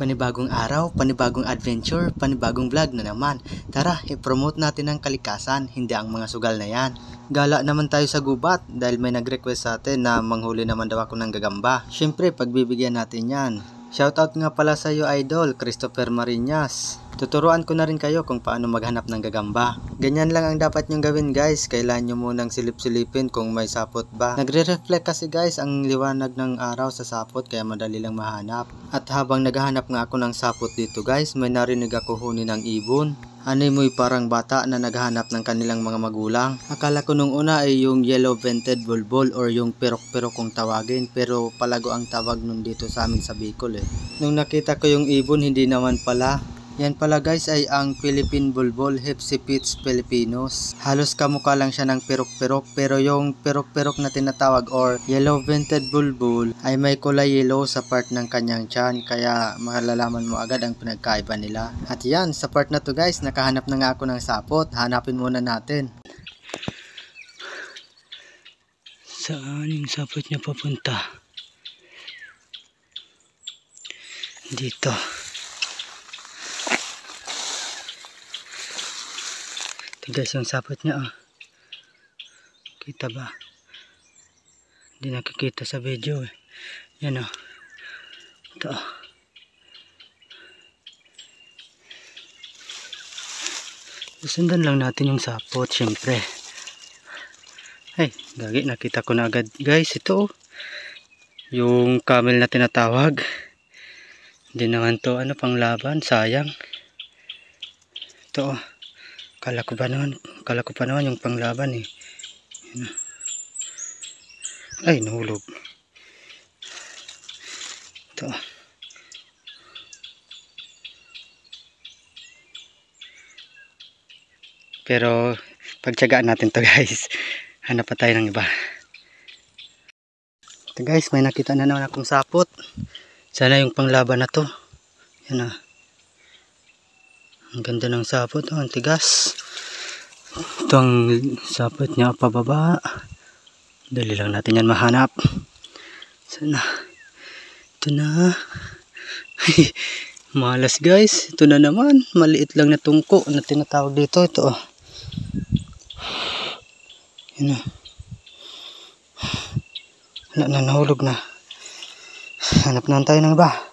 Panibagong araw, panibagong adventure, panibagong vlog na naman. Tara, i-promote natin ang kalikasan, hindi ang mga sugal na yan. Gala naman tayo sa gubat dahil may nag-request sa atin na manghuli naman daw ako ng gagamba. Syempre, pagbibigyan natin yan. Shoutout nga pala sa iyo, Idol Christopher Marinas. Tuturuan ko na rin kayo kung paano maghanap ng gagamba. Ganyan lang ang dapat nyong gawin, guys. Kailangan nyo munang silip-silipin kung may sapot ba. Nagre-reflect kasi, guys, ang liwanag ng araw sa sapot kaya madali lang mahanap. At habang naghahanap nga ako ng sapot dito, guys, may narinig ako huni ng ibon. Animoy parang bata na naghahanap ng kanilang mga magulang. Akala ko nung una ay yung yellow vented bulbul or yung perok-perok kung tawagin, pero palago ang tawag nun dito sa amin sa Bicol eh. Nung nakita ko yung ibon, hindi naman pala. Yan pala, guys, ay ang Philippine bulbul, Hypsipets philippinus. Halos kamukha lang siya ng perok-perok, pero yung perok-perok na tinatawag or yellow vented bulbul ay may kulay yellow sa part ng kanyang tiyan, kaya malalaman mo agad ang pinagkaiba nila. At yan, sa part na to, guys, nakahanap na nga ako ng sapot. Hanapin muna natin. Saan yung sapot niya papunta? Dito. Ito, guys, yung sapot niya, oh. Kita ba? Hindi nakikita sa video eh. Yan, oh. Ito, oh. Susundan lang natin yung sapot, syempre. Ay, gagi, nakita ko na agad, guys. Ito, oh. Yung camel na tinatawag. Hindi naman to, ano, panglaban, sayang. Ito, oh. Kala ko pa naman yung panglaban eh. Yan. Ay, nahulog. Ito. Pero pagtiyagaan natin to, guys. Hanap pa tayo ng iba. Ito, guys, may nakita na naman akong sapot. Sana yung panglaban na to. Yan, ah. Ang ganda ng sapot, oh, ang tigas. Ito ang sapot niya pababa. Dali lang natin yan mahanap. Sana. Ito na. Malas, guys. Ito na naman. Maliit lang na tungko na tinatawag dito. Ito, oh. Yan, oh. Wala na, nahulog na. Hanap naman tayo ng iba.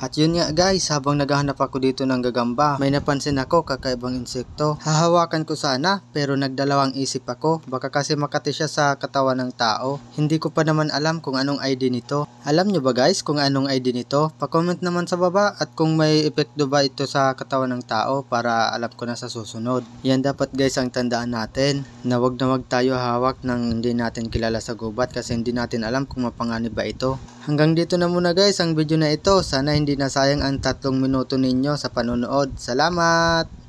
At yun nga, guys, habang naghahanap ako dito ng gagamba, may napansin ako kakaibang insekto. Hahawakan ko sana, pero nagdalawang isip ako. Baka kasi makati siya sa katawan ng tao. Hindi ko pa naman alam kung anong ID nito. Alam nyo ba, guys, kung anong ID nito? Pa-comment naman sa baba at kung may epekto ba ito sa katawan ng tao para alam ko na sa susunod. Yan dapat, guys, ang tandaan natin. Na wag tayo hawak ng hindi natin kilala sa gubat kasi hindi natin alam kung mapanganib ba ito. Hanggang dito na muna, guys, ang video na ito. Sana hindi nasayang ang 3 minuto ninyo sa panonood. Salamat!